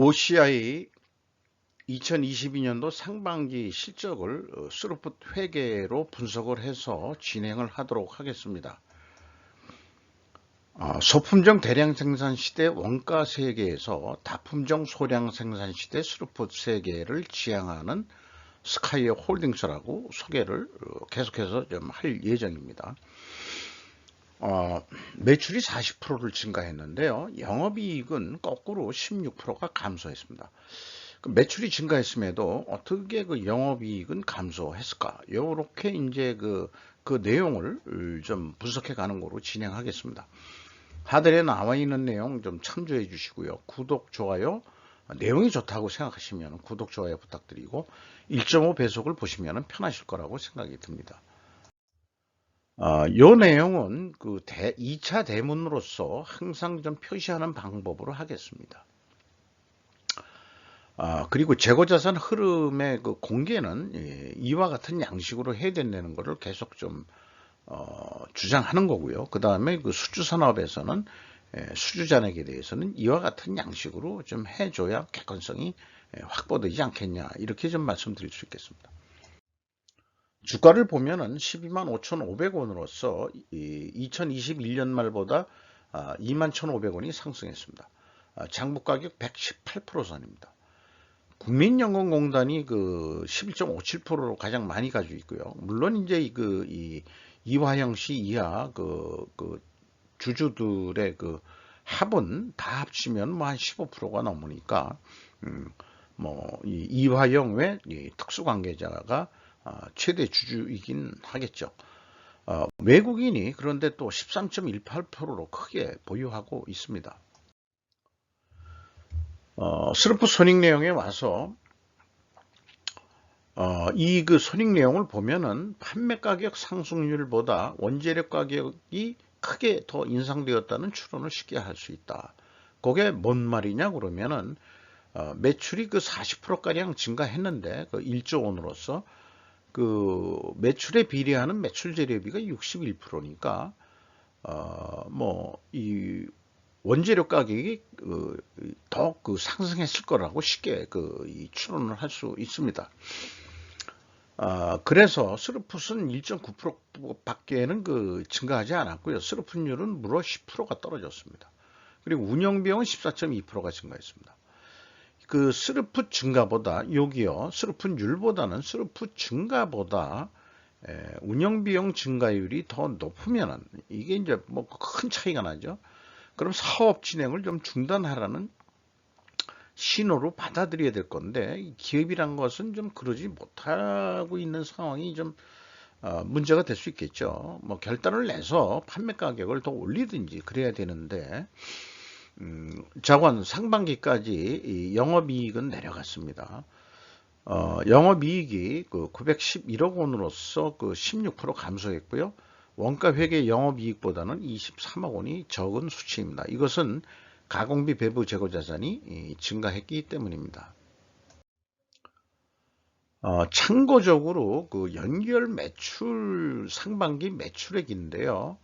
OCI 2022년도 상반기 실적을 스루풋 회계로 분석을 해서 진행을 하도록 하겠습니다. 소품종 대량 생산 시대 원가 세계에서 다품종 소량 생산 시대 스루풋 세계를 지향하는 스카이어 홀딩스라고 소개를 계속해서 좀 할 예정입니다. 매출이 40%를 증가했는데요. 영업이익은 거꾸로 16%가 감소했습니다. 매출이 증가했음에도 어떻게 그 영업이익은 감소했을까? 요렇게 이제 그 내용을 좀 분석해 가는 거로 진행하겠습니다. 하단에 나와 있는 내용 좀 참조해 주시고요. 구독, 좋아요, 내용이 좋다고 생각하시면 구독, 좋아요 부탁드리고 1.5 배속을 보시면 편하실 거라고 생각이 듭니다. 요 내용은 그 2차 대문으로서 항상 좀 표시하는 방법으로 하겠습니다. 그리고 재고자산 흐름의 그 공개는 이와 같은 양식으로 해야 된다는 것을 계속 좀 주장하는 거고요. 그 다음에 그 수주산업에서는 수주 잔액에 대해서는 이와 같은 양식으로 좀 해줘야 객관성이 확보되지 않겠냐, 이렇게 좀 말씀드릴 수 있겠습니다. 주가를 보면은 12만 5,500원으로서 2021년 말보다 2만 1,500원이 상승했습니다. 장부 가격 118% 선입니다. 국민연금공단이 그 11.57%로 가장 많이 가지고 있고요. 물론 이제 이 이화영 씨 이하 그 주주들의 그 합은 다 합치면 뭐 한 15%가 넘으니까 뭐 이 이화영 외 특수관계자가 최대 주주이긴 하겠죠. 외국인이 그런데 또 13.18%로 크게 보유하고 있습니다. 스루풋 손익 내용에 와서 이 그 손익 내용을 보면은 판매 가격 상승률보다 원재료 가격이 크게 더 인상되었다는 추론을 쉽게 할 수 있다. 그게 뭔 말이냐 그러면은 매출이 그 40%가량 증가했는데 그 1조 원으로서 그 매출에 비례하는 매출 재료비가 61%니까 뭐 이 원재료 가격이 더 그 상승했을 거라고 쉽게 추론을 할 수 있습니다. 그래서 스루풋은 1.9%밖에는 증가하지 않았고요. 스루풋률은 무려 10%가 떨어졌습니다. 그리고 운영비용은 14.2%가 증가했습니다. 그 스루풋 증가보다 여기요, 스루풋률보다는 스루풋 증가보다 운영비용 증가율이 더 높으면은 이게 이제 뭐 큰 차이가 나죠. 그럼 사업 진행을 좀 중단하라는 신호로 받아들여야 될 건데, 기업이란 것은 좀 그러지 못하고 있는 상황이 좀 문제가 될 수 있겠죠. 뭐 결단을 내서 판매 가격을 더 올리든지 그래야 되는데, 자관 상반기까지 영업이익은 내려갔습니다. 영업이익이 그 911억 원으로서 그 16% 감소했고요. 원가 회계 영업이익보다는 23억 원이 적은 수치입니다. 이것은 가공비 배부 재고자산이 증가했기 때문입니다. 참고적으로 그 연결 매출 상반기 매출액인데요.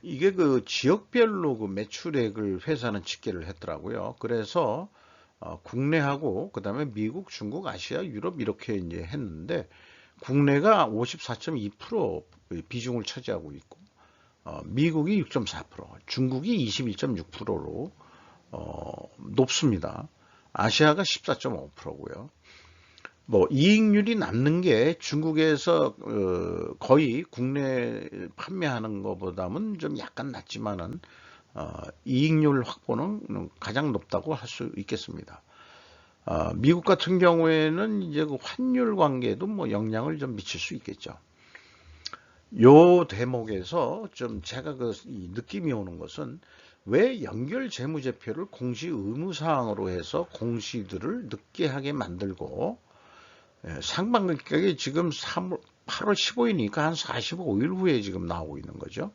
이게 그 지역별로 그 매출액을 회사는 집계를 했더라고요. 그래서 국내하고 그다음에 미국, 중국, 아시아, 유럽 이렇게 이제 했는데, 국내가 54.2% 비중을 차지하고 있고, 미국이 6.4%, 중국이 21.6%로 높습니다. 아시아가 14.5%고요. 뭐 이익률이 남는 게 중국에서 거의 국내 판매하는 것보다는 좀 약간 낮지만은 이익률 확보는 가장 높다고 할 수 있겠습니다. 미국 같은 경우에는 이제 그 환율 관계도 뭐 영향을 좀 미칠 수 있겠죠. 요 대목에서 좀 제가 느낌이 오는 것은, 왜 연결 재무제표를 공시 의무사항으로 해서 공시들을 늦게 하게 만들고, 상반기가 지금 8월 15일이니까 한 45일 후에 지금 나오고 있는 거죠.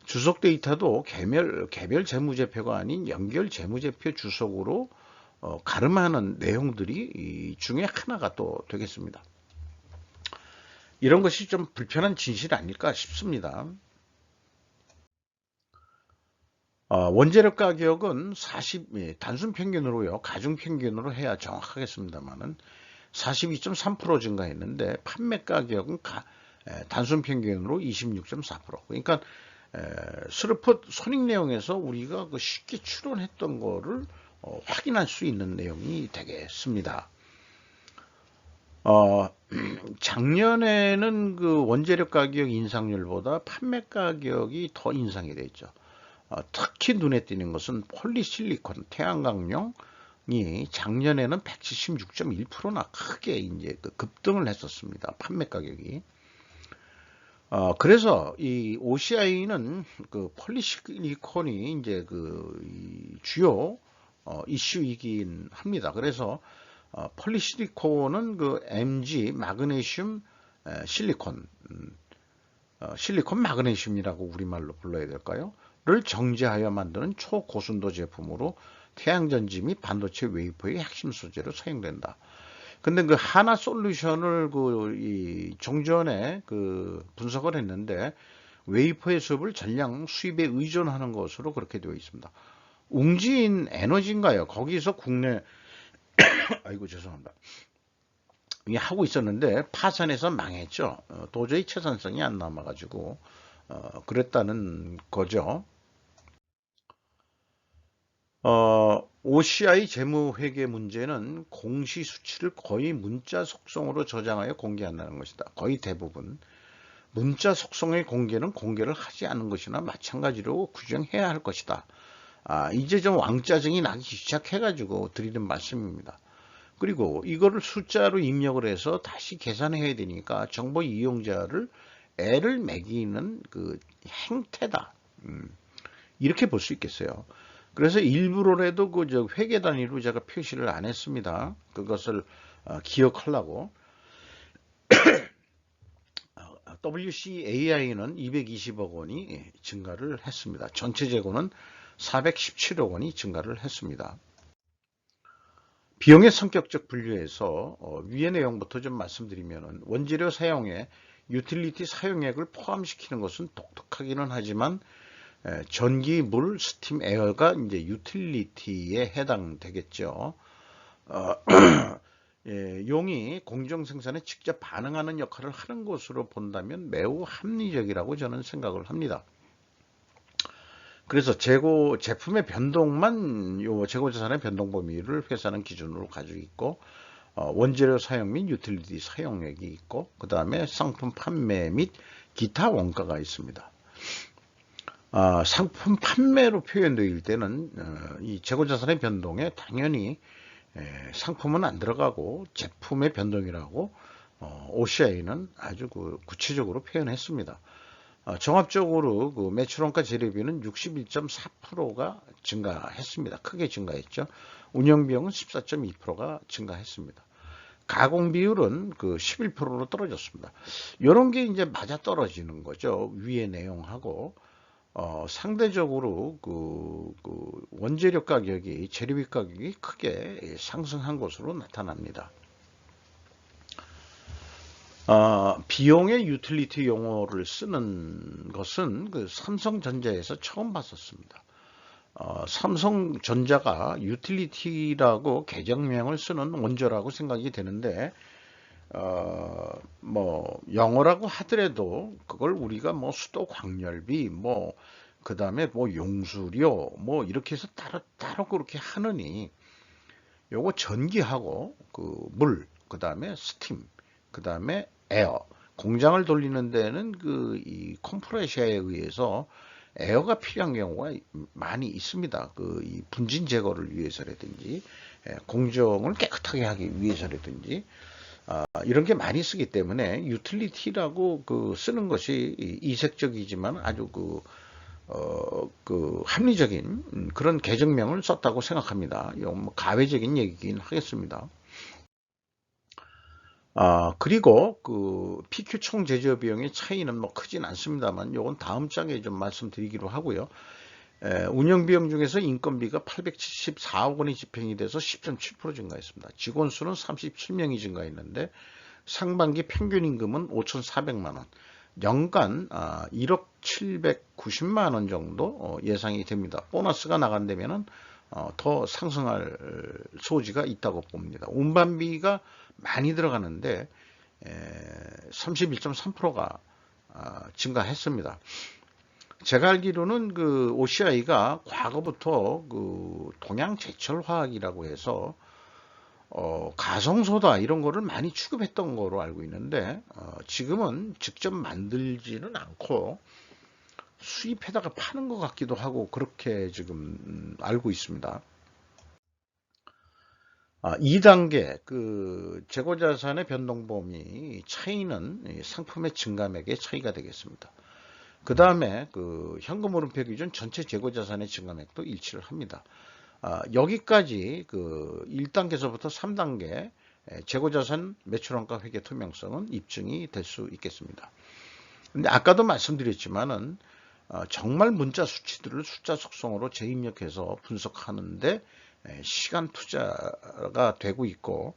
주석 데이터도 개별 재무제표가 아닌 연결 재무제표 주석으로 가름하는 내용들이 중에 하나가 또 되겠습니다. 이런 것이 좀 불편한 진실 아닐까 싶습니다. 원재료 가격은 단순 평균으로요, 가중 평균으로 해야 정확하겠습니다만은 42.3% 증가했는데 판매 가격은 단순 평균으로 26.4%. 그러니까 스루펫 손익 내용에서 우리가 그 쉽게 추론했던 거를 확인할 수 있는 내용이 되겠습니다. 작년에는 그 원재료 가격 인상률보다 판매 가격이 더 인상이 됐죠. 특히 눈에 띄는 것은 폴리실리콘 태양광용이 작년에는 176.1%나 크게 이제 급등을 했었습니다. 판매 가격이. 그래서 이 OCI는 그 폴리실리콘이 이제 이 주요 이슈이긴 합니다. 그래서 폴리실리콘은 그 Mg 마그네슘 실리콘, 실리콘 마그네슘이라고 우리말로 불러야 될까요? 를 정제하여 만드는 초고순도 제품으로 태양전지 및 반도체 웨이퍼의 핵심 소재로 사용된다. 근데 그 하나 솔루션을 이 종전에 그 분석을 했는데 웨이퍼의 수입을 전량 수입에 의존하는 것으로 그렇게 되어 있습니다. 웅진 에너지인가요? 거기서 국내 아이고 죄송합니다. 하고 있었는데 파산해서 망했죠. 도저히 채산성이 안 남아가지고 그랬다는 거죠. OCI 재무회계 문제는 공시 수치를 거의 문자 속성으로 저장하여 공개한다는 것이다. 거의 대부분. 문자 속성의 공개는 공개를 하지 않은 것이나 마찬가지로 규정해야 할 것이다. 이제 좀 왕짜증이 나기 시작해가지고 드리는 말씀입니다. 그리고 이거를 숫자로 입력을 해서 다시 계산해야 되니까 정보 이용자를 애를 매기는 그 행태다. 이렇게 볼 수 있겠어요. 그래서 일부러라도 그 회계 단위로 제가 표시를 안 했습니다. 그것을 기억하려고. WCAI는 220억 원이 증가를 했습니다. 전체 재고는 417억 원이 증가를 했습니다. 비용의 성격적 분류에서 위의 내용부터 좀 말씀드리면 원재료 사용에 유틸리티 사용액을 포함시키는 것은 독특하기는 하지만 전기, 물, 스팀, 에어가 이제 유틸리티에 해당되겠죠. 용이 공정 생산에 직접 반응하는 역할을 하는 것으로 본다면 매우 합리적이라고 저는 생각을 합니다. 그래서 제품의 변동만 재고 자산의 변동 범위를 회사는 기준으로 가지고 있고 원재료 사용 및 유틸리티 사용액이 있고 그 다음에 상품 판매 및 기타 원가가 있습니다. 상품 판매로 표현되어 때는 이 재고자산의 변동에 당연히 상품은 안 들어가고 제품의 변동이라고 OCI는 아주 구체적으로 표현했습니다. 종합적으로 그 매출원가 재료비는 61.4%가 증가했습니다. 크게 증가했죠. 운영비용은 14.2%가 증가했습니다. 가공 비율은 그 11%로 떨어졌습니다. 이런 게 이제 맞아 떨어지는 거죠. 위의 내용하고. 상대적으로 그 원재료 가격이 재료비 가격이 크게 상승한 것으로 나타납니다. 비용의 유틸리티 용어를 쓰는 것은 그 삼성전자에서 처음 봤었습니다. 삼성전자가 유틸리티라고 계정명을 쓰는 원조라고 생각이 되는데 뭐 영어라고 하더라도 그걸 우리가 뭐 수도 광열비 그 다음에 용수료 이렇게 해서 따로 그렇게 하느니 요거 전기하고 그 물, 그 다음에 스팀, 그 다음에 에어, 공장을 돌리는 데는 이 컴프레셔에 의해서 에어가 필요한 경우가 많이 있습니다. 이 분진 제거를 위해서라든지 공정을 깨끗하게 하기 위해서라든지 이런 게 많이 쓰기 때문에 유틸리티라고 쓰는 것이 이색적이지만 아주 합리적인 그런 계정명을 썼다고 생각합니다. 뭐 가외적인 얘기긴 하겠습니다. 그리고 PQ 총 제조 비용의 차이는 뭐 크진 않습니다만 요건 다음 장에 좀 말씀드리기로 하고요. 운영 비용 중에서 인건비가 874억 원이 집행이 돼서 10.7% 증가했습니다. 직원 수는 37명이 증가했는데 상반기 평균 임금은 5,400만 원, 연간 1억 790만 원 정도 예상이 됩니다. 보너스가 나간다면은 더 상승할 소지가 있다고 봅니다. 운반비가 많이 들어가는데 31.3%가 증가했습니다. 제가 알기로는 그 OCI가 과거부터 그 동양 제철화학이라고 해서 가성소다 이런 거를 많이 취급했던 거로 알고 있는데 지금은 직접 만들지는 않고 수입해다가 파는 것 같기도 하고 그렇게 지금 알고 있습니다. 2단계 그 재고자산의 변동 범위 차이는 상품의 증감액의 차이가 되겠습니다. 그 다음에 그 현금 흐름표 기준 전체 재고자산의 증감액도 일치를 합니다. 여기까지 그 1단계에서부터 3단계 재고자산 매출원가 회계 투명성은 입증이 될 수 있겠습니다. 근데 아까도 말씀드렸지만은 정말 문자 수치들을 숫자 속성으로 재입력해서 분석하는데 시간 투자가 되고 있고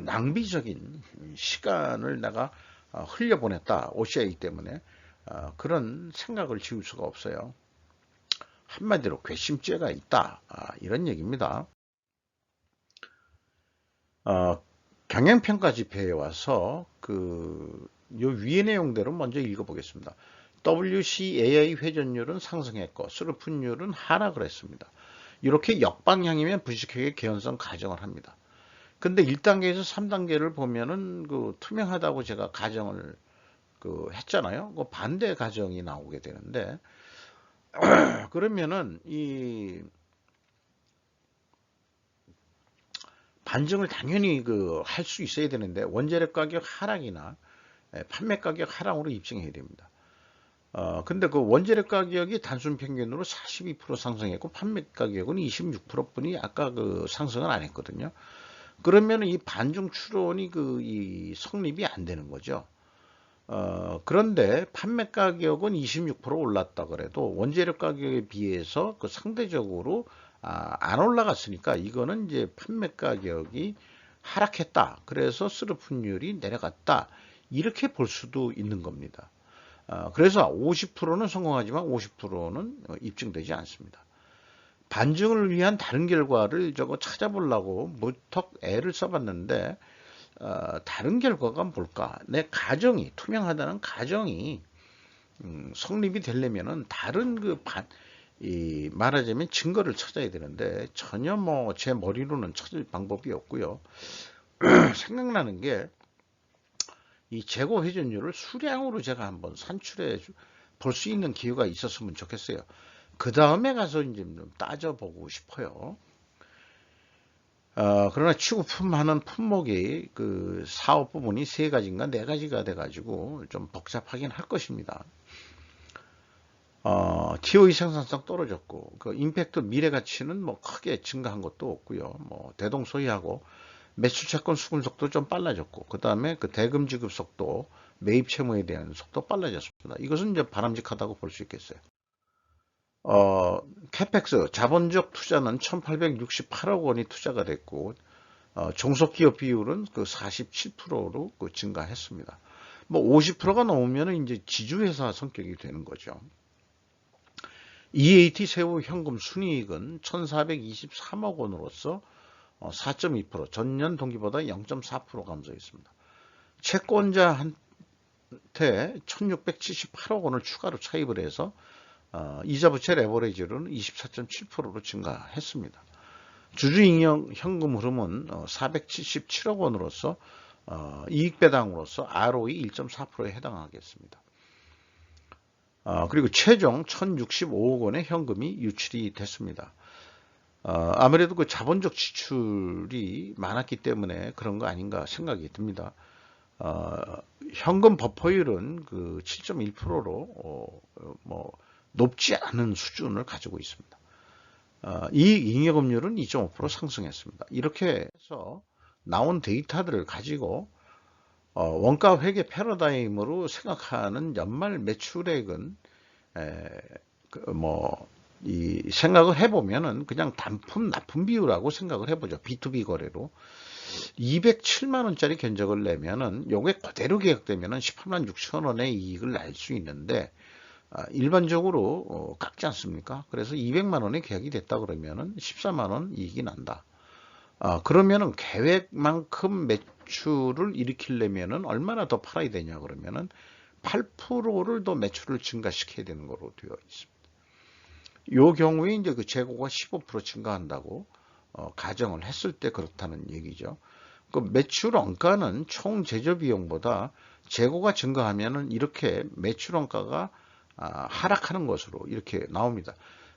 낭비적인 시간을 내가 흘려보냈다 OCI 때문에 그런 생각을 지울 수가 없어요. 한마디로 괘씸죄가 있다 이런 얘기입니다. 경영평가 지표에 와서 요 위의 내용대로 먼저 읽어보겠습니다. WCAI 회전율은 상승했고 스루풋율은 하락을 했습니다. 이렇게 역방향이면 부식회계 개연성 가정을 합니다. 근데 1단계에서 3단계를 보면은 그 투명하다고 제가 가정을 했잖아요. 그 반대 가정이 나오게 되는데 그러면은 이 반증을 당연히 할 수 있어야 되는데 원재료 가격 하락이나 판매 가격 하락으로 입증해야 됩니다. 근데 그 원재료 가격이 단순 평균으로 42% 상승했고 판매 가격은 26%뿐이 아까 상승을 안 했거든요. 그러면 이 반중 추론이 이 성립이 안 되는 거죠. 그런데 판매 가격은 26% 올랐다 그래도 원재료 가격에 비해서 상대적으로 안 올라갔으니까 이거는 이제 판매 가격이 하락했다. 그래서 스루풋율이 내려갔다. 이렇게 볼 수도 있는 겁니다. 그래서 50%는 성공하지만 50%는 입증되지 않습니다. 반증을 위한 다른 결과를 찾아보려고 무턱 애를 써봤는데 다른 결과가 뭘까? 내 가정이 투명하다는 가정이 성립이 되려면은 다른 말하자면 증거를 찾아야 되는데 전혀 제 머리로는 찾을 방법이 없고요. 생각나는 게 이 재고 회전율을 수량으로 제가 한번 산출해 볼 수 있는 기회가 있었으면 좋겠어요. 그 다음에 가서 이제 좀 따져보고 싶어요. 그러나 취급품하는 품목이 사업 부분이 3가지인가 4가지가 돼가지고 좀 복잡하긴 할 것입니다. TOE 생산성 떨어졌고, 임팩트 미래 가치는 크게 증가한 것도 없고요. 대동소이하고 매출 채권 수금 속도 좀 빨라졌고, 그 다음에 대금 지급 속도, 매입 채무에 대한 속도 빨라졌습니다. 이것은 이제 바람직하다고 볼 수 있겠어요. 캐펙스 자본적 투자는 1868억 원이 투자가 됐고 종속기업 비율은 47%로 증가했습니다. 50%가 넘으면 이제 지주회사 성격이 되는 거죠. EAT 세후 현금 순이익은 1423억 원으로서 4.2% 전년 동기보다 0.4% 감소했습니다. 채권자한테 1678억 원을 추가로 차입을 해서 이자부채 레버리지로는 24.7%로 증가했습니다. 주주잉여 현금 흐름은 477억 원으로서 이익배당으로서 ROE 1.4%에 해당하겠습니다. 그리고 최종 1065억 원의 현금이 유출이 됐습니다. 아무래도 자본적 지출이 많았기 때문에 그런 거 아닌가 생각이 듭니다. 현금 버퍼율은 7.1%로 높지 않은 수준을 가지고 있습니다. 이익잉여금률은 2.5% 상승했습니다. 이렇게 해서 나온 데이터들을 가지고 원가 회계 패러다임으로 생각하는 연말 매출액은 이 생각을 해보면은 그냥 단품 납품 비율하고 생각을 해보죠. B2B 거래로. 207만 원짜리 견적을 내면은 요게 그대로 계약되면은 18만 6천 원의 이익을 낼 수 있는데 일반적으로 깎지 않습니까? 그래서 200만 원의 계약이 됐다 그러면은 14만 원 이익이 난다. 그러면은 계획만큼 매출을 일으키려면은 얼마나 더 팔아야 되냐 그러면은 8%를 더 매출을 증가시켜야 되는 거로 되어 있습니다. 요 경우에 이제 그 재고가 15% 증가한다고 가정을 했을 때 그렇다는 얘기죠. 그 매출 원가는 총 제조 비용보다 재고가 증가하면은 이렇게 매출 원가가 하락하는 것으로 이렇게 나옵니다.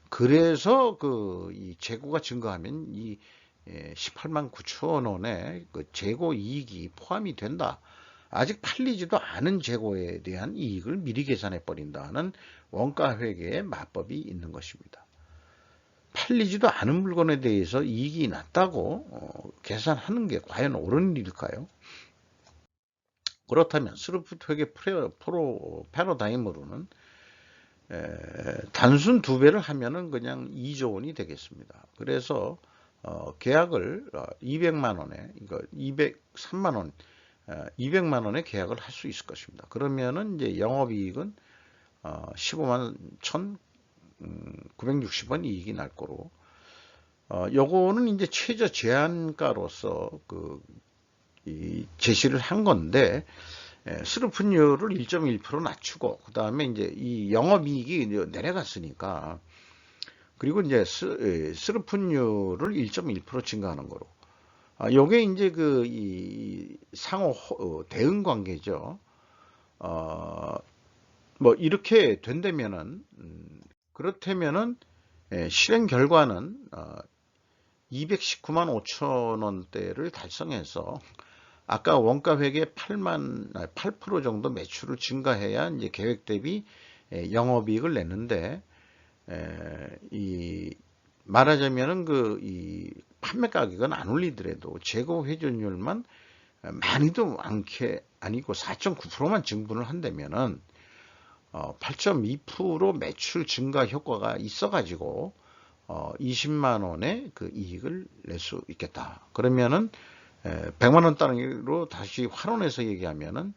그래서 이 재고가 증가하면 이 18만 9천 원의 그 재고 이익이 포함이 된다. 아직 팔리지도 않은 재고에 대한 이익을 미리 계산해 버린다는 원가 회계의 마법이 있는 것입니다. 팔리지도 않은 물건에 대해서 이익이 났다고 계산하는 게 과연 옳은 일일까요? 그렇다면 스루프트 회계 패러다임으로는 단순 2배를 하면은 그냥 2조 원이 되겠습니다. 그래서 계약을 200만 원에, 그러니까 203만 원, 200만 원의 계약을 할 수 있을 것입니다. 그러면은 이제 영업이익은 15만 1,960원 이익이 날 거로, 요거는 이제 최저 제한가로서 제시를 한 건데, 수루프율을 1.1% 낮추고, 그 다음에 이제 이 영업이익이 내려갔으니까, 그리고 이제 스루프율을 1.1% 증가하는 거로. 요게 이제 이 상호 대응 관계죠. 뭐 이렇게 된다면은, 그렇다면은 실행 결과는 219만 5천 원대를 달성해서 아까 원가 회계 8% 정도 매출을 증가해야 이제 계획 대비 영업이익을 냈는데, 말하자면은 이 판매 가격은 안 올리더라도 재고 회전율만 많이도 아니고 4.9%만 증분을 한다면은 8.2% 매출 증가 효과가 있어가지고 20만 원의 그 이익을 낼 수 있겠다. 그러면은 100만 원 단위로 다시 환원해서 얘기하면은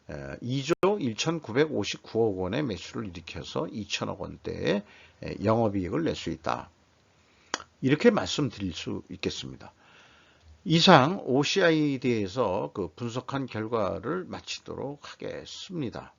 2조 1,959억 원의 매출을 일으켜서 2천억 원대의 영업이익을 낼 수 있다. 이렇게 말씀드릴 수 있겠습니다. 이상 OCI에 대해서 그 분석한 결과를 마치도록 하겠습니다.